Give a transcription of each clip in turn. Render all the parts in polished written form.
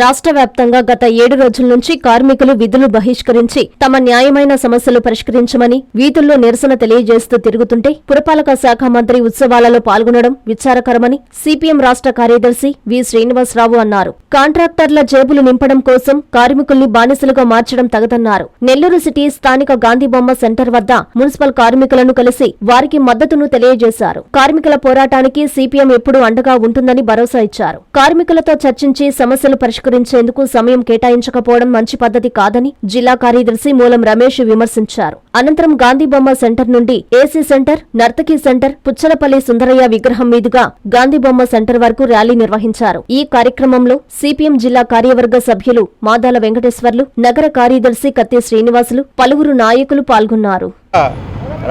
రాష్ట్ర వ్యాప్తంగా గత 7 రోజుల నుంచి కార్మికులు విధులు బహిష్కరించి తమ న్యాయమైన సమస్యలు పరిష్కరించమని వీధుల్లో నిరసన తెలియజేస్తూ తిరుగుతుంటే పురపాలక శాఖ మంత్రి ఉత్సవాలలో పాల్గొనడం విచారకరమని సిపిఎం రాష్ట్ర కార్యదర్శి వి శ్రీనివాసరావు అన్నారు. కాంట్రాక్టర్ల జేబులు నింపడం కోసం కార్మికుల్ని బానిసలుగా మార్చడం తగదన్నారు. నెల్లూరు సిటీ స్థానిక గాంధీబొమ్మ సెంటర్ వద్ద మున్సిపల్ కార్మికులను కలిసి వారికి మద్దతును తెలియజేశారు. కార్మికుల పోరాటానికి సిపిఎం ఎప్పుడూ అండగా ఉంటుందని భరోసా ఇచ్చారు. కార్మికులతో చర్చించి సమస్యలు పరిష్కరించేందుకు సమయం కేటాయించకపోవడం మంచి పద్ధతి కాదని జిల్లా కార్యదర్శి మూలం రమేష్ విమర్శించారు. అనంతరం గాంధీబొమ్మ సెంటర్ నుండి AC centre, Nartaki centre, Puchalapalli Sundarayya విగ్రహం మీదుగా గాంధీబొమ్మ సెంటర్ వరకు ర్యాలీ నిర్వహించారు. ఈ కార్యక్రమంలో సిపిఎం జిల్లా కార్యవర్గ సభ్యులు మాదాల వెంకటేశ్వర్లు, నగర కార్యదర్శి కత్తి శ్రీనివాసులు, పలువురు నాయకులు పాల్గొన్నారు.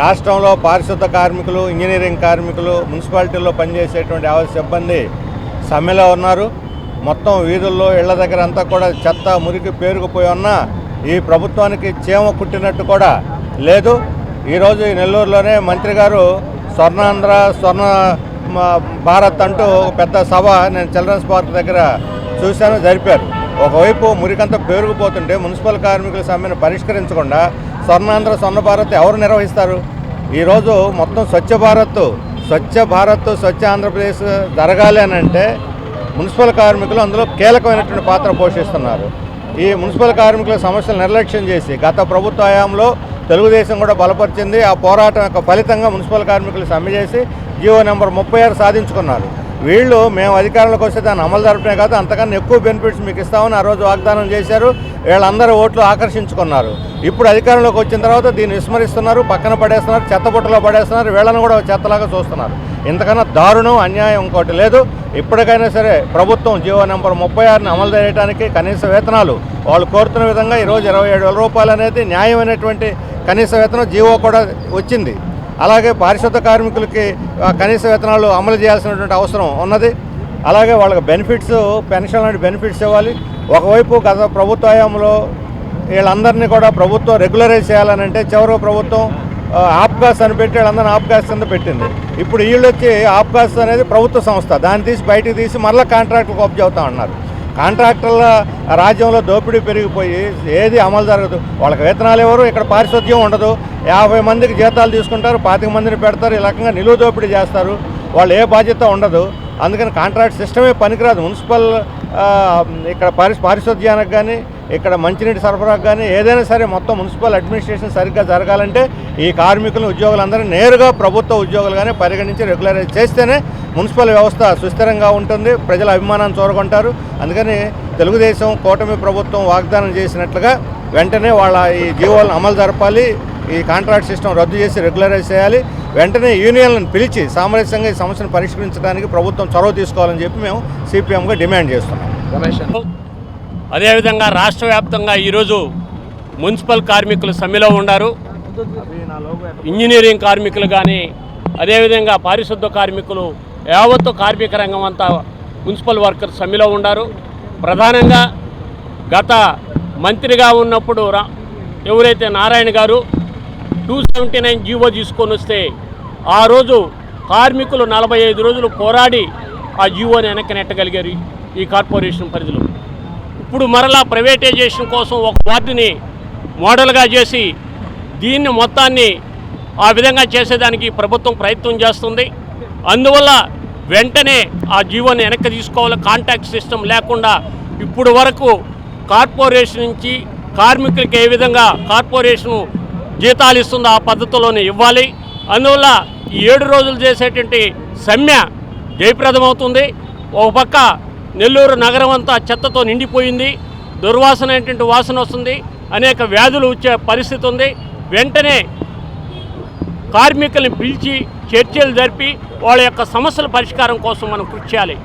రాష్ట్రంలో పారిశుద్ధ కార్మికులు, ఇంజనీరింగ్ కార్మికులు, మున్సిపాలిటీల్లో పనిచేసేటువంటి సిబ్బంది సమ్మెలో ఉన్నారు. మొత్తం వీధుల్లో ఇళ్ల దగ్గర అంతా కూడా చెత్త మురికి పేరుకుపోయి ఉన్నా ఈ ప్రభుత్వానికి చీమ కుట్టినట్టు కూడా లేదు. ఈరోజు ఈ నెల్లూరులోనే మంత్రి గారు స్వర్ణాంధ్ర, స్వర్ణ భారత్ అంటూ ఒక పెద్ద సభ నేను చిల్డ్రన్స్ పార్క్ దగ్గర చూశాను, జరిపారు. ఒకవైపు మురికంతా పేరుకుపోతుంటే మున్సిపల్ కార్మికుల సమ్మెను పరిష్కరించకుండా స్వర్ణాంధ్ర, స్వర్ణ భారత్ ఎవరు నిర్వహిస్తారు? ఈరోజు మొత్తం స్వచ్ఛ భారత్, స్వచ్ఛ ఆంధ్రప్రదేశ్ జరగాలి అని అంటే మున్సిపల్ కార్మికులు అందులో కీలకమైనటువంటి పాత్ర పోషిస్తున్నారు. ఈ మున్సిపల్ కార్మికుల సమస్యలు నిర్లక్ష్యం చేసి గత ప్రభుత్వ హయాంలో తెలుగుదేశం కూడా బలపరిచింది. ఆ పోరాటం యొక్క ఫలితంగా మున్సిపల్ కార్మికులు సమ్మె చేసి జీవో నెంబర్ 36 సాధించుకున్నారు. వీళ్ళు మేము అధికారంలోకి వస్తే దాన్ని అమలు జరపనే కాదు, అంతకన్నా ఎక్కువ బెనిఫిట్స్ మీకు ఇస్తామని ఆ రోజు వాగ్దానం చేశారు. వీళ్ళందరూ ఓట్లు ఆకర్షించుకున్నారు. ఇప్పుడు అధికారంలోకి వచ్చిన తర్వాత దీన్ని విస్మరిస్తున్నారు, పక్కన పడేస్తున్నారు, చెత్తబుట్టలో పడేస్తున్నారు, వీళ్ళని కూడా చెత్తలాగా చూస్తున్నారు. ఇంతకన్నా దారుణం, అన్యాయం ఇంకోటి లేదు. ఇప్పటికైనా సరే ప్రభుత్వం జీవో నెంబర్ 36ని అమలు చేయడానికి కనీస వేతనాలు వాళ్ళు కోరుతున్న విధంగా ఈరోజు 27,000 రూపాయలు అనేది న్యాయమైనటువంటి కనీస వేతనం జీవో కూడా వచ్చింది. అలాగే పారిశుద్ధ కార్మికులకి కనీస వేతనాలు అమలు చేయాల్సినటువంటి అవసరం ఉన్నది. అలాగే వాళ్ళకి బెనిఫిట్స్, పెన్షన్ లాంటి బెనిఫిట్స్ ఇవ్వాలి. ఒకవైపు గత ప్రభుత్వ హయాంలో వీళ్ళందరినీ కూడా ప్రభుత్వం రెగ్యులరైజ్ చేయాలనంటే చివరి ప్రభుత్వం ఆప్కాస్ అని పెట్టి వీళ్ళందరినీ ఆప్కాస్ కింద పెట్టింది. ఇప్పుడు వీళ్ళు వచ్చి ఆప్కాస్ అనేది ప్రభుత్వ సంస్థ, దాన్ని తీసి బయటికి తీసి మళ్ళీ కాంట్రాక్టులకు అప్ చెబుతా ఉన్నారు. కాంట్రాక్టర్ల రాజ్యంలో దోపిడీ పెరిగిపోయి ఏది అమలు జరగదు. వాళ్ళకి వేతనాలు ఎవరు, ఇక్కడ పారిశుద్ధ్యం ఉండదు. 50 మందికి జీతాలు తీసుకుంటారు, 25 మందిని పెడతారు. ఈ రకంగా నిలువ దోపిడీ చేస్తారు. వాళ్ళు ఏ బాధ్యత ఉండదు. అందుకని కాంట్రాక్ట్ సిస్టమే పనికిరాదు. మున్సిపల్ ఇక్కడ పారిశుద్ధ్యానికి కానీ, ఇక్కడ మంచినీటి సరఫరాకు కానీ ఏదైనా సరే మొత్తం మున్సిపల్ అడ్మినిస్ట్రేషన్ సరిగ్గా జరగాలంటే ఈ కార్మికులు, ఉద్యోగులందరినీ నేరుగా ప్రభుత్వ ఉద్యోగులుగానే పరిగణించి రెగ్యులరైజ్ చేస్తేనే మున్సిపల్ వ్యవస్థ సుస్థిరంగా ఉంటుంది, ప్రజల అభిమానాన్ని చూరగొంటారు. అందుకని తెలుగుదేశం కూటమి ప్రభుత్వం వాగ్దానం చేసినట్లుగా వెంటనే వాళ్ళ ఈ జీవోలను అమలు జరపాలి, ఈ కాంట్రాక్ట్ సిస్టమ్ రద్దు చేసి రెగ్యులరైజ్ చేయాలి. వెంటనే యూనియన్లను పిలిచి సామరస్యంగా ఈ సమస్యను పరిష్కరించడానికి ప్రభుత్వం చొరవ తీసుకోవాలని చెప్పి మేము సిపిఎంగా డిమాండ్ చేస్తున్నాం. అదేవిధంగా రాష్ట్ర వ్యాప్తంగా ఈరోజు మున్సిపల్ కార్మికులు సమ్మెలో ఉన్నారు. ఇంజనీరింగ్ కార్మికులు కానీ, అదేవిధంగా పారిశుద్ధ కార్మికులు, యావత్తు కార్మిక రంగం అంతా మున్సిపల్ వర్కర్స్ సమ్మెలో ఉన్నారు. ప్రధానంగా గత మంత్రిగా ఉన్నప్పుడు ఎవరైతే నారాయణ గారు 279 జీవో తీసుకొని వస్తే ఆ రోజు కార్మికులు 45 రోజులు పోరాడి ఆ జీవోని వెనక్కి నెట్టగలిగారు ఈ కార్పొరేషన్ పరిధిలో. ఇప్పుడు మరలా ప్రైవేటైజేషన్ కోసం ఒక వార్డుని మోడల్గా చేసి దీన్ని మొత్తాన్ని ఆ విధంగా చేసేదానికి ప్రభుత్వం ప్రయత్నం చేస్తుంది. అందువల్ల వెంటనే ఆ జీవోని వెనక్కి తీసుకోవాలి. కాంటాక్ట్ సిస్టమ్ లేకుండా ఇప్పుడు వరకు కార్పొరేషన్ నుంచి కార్మికులకి ఏ విధంగా కార్పొరేషను జీతాలు ఇస్తుందో ఆ పద్ధతిలోనే ఇవ్వాలి. అందువల్ల ఈ 7 రోజులు చేసేటువంటి సమ్మె జయప్రదమవుతుంది. ఒక పక్క నెల్లూరు నగరం అంతా చెత్తతో నిండిపోయింది, దుర్వాసన అనేటువంటి వాసన వస్తుంది, అనేక వ్యాధులు వచ్చే పరిస్థితి ఉంది. వెంటనే కార్మికుల్ని పిలిచి చర్చలు జరిపి వాళ్ళ యొక్క సమస్యల పరిష్కారం కోసం మనం కృషి చేయాలి.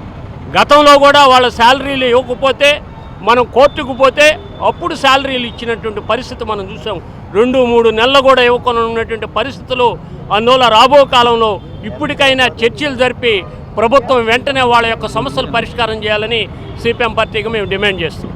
గతంలో కూడా వాళ్ళ శాలరీలు ఇవ్వకపోతే మనం కోర్టుకు పోతే అప్పుడు శాలరీలు ఇచ్చినటువంటి పరిస్థితి మనం చూసాం. 2-3 నెలలు కూడా ఇవ్వకుండా ఉన్నటువంటి పరిస్థితులు. అందువల్ల రాబో కాలంలో ఇప్పటికైనా చర్చలు జరిపి ప్రభుత్వం వెంటనే వాళ్ళ యొక్క సమస్యలు పరిష్కారం చేయాలని సిపిఎం పార్టీగా మేము డిమాండ్ చేస్తాం.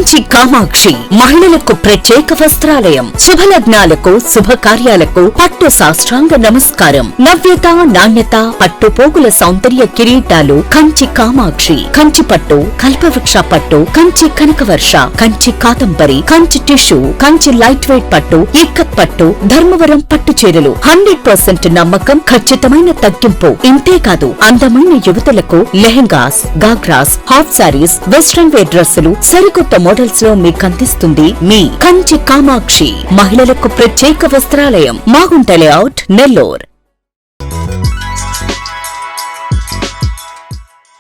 కంచి కామాక్షి మహిళలకు ప్రత్యేక వస్త్రాలయం, శుభలగ్నాలకు, శుభకార్యాలకు పట్టు సాష్టాంగ నమస్కారం. నవ్యత, నాణ్యత, పట్టు పోగుల సౌందర్య కిరీటాలు కంచి కామాక్షి. కంచి పట్టు, కల్పవృక్ష పట్టు, Kanchi Kanakavarsha, Kanchi Kadambari, Kanchi tissue, Kanchi light weight పట్టు, ఇక్కత్ పట్టు, ధర్మవరం పట్టు చీరలు 100% నమ్మకం, ఖచ్చితమైన తగ్గింపు. ఇంతేకాదు అందమైన యువతులకు lehengas, ghagras, half sarees, western wear డ్రెస్సులు సరికొత్త మోడల్స్ లో మీకు అందిస్తుంది మీ కంచి కామాక్షి మహిళలకు ప్రత్యేక వస్త్రాలయం, Magunta layout, Nellore.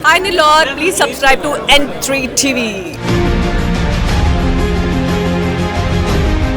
Hi Nilor, please subscribe to N3 TV.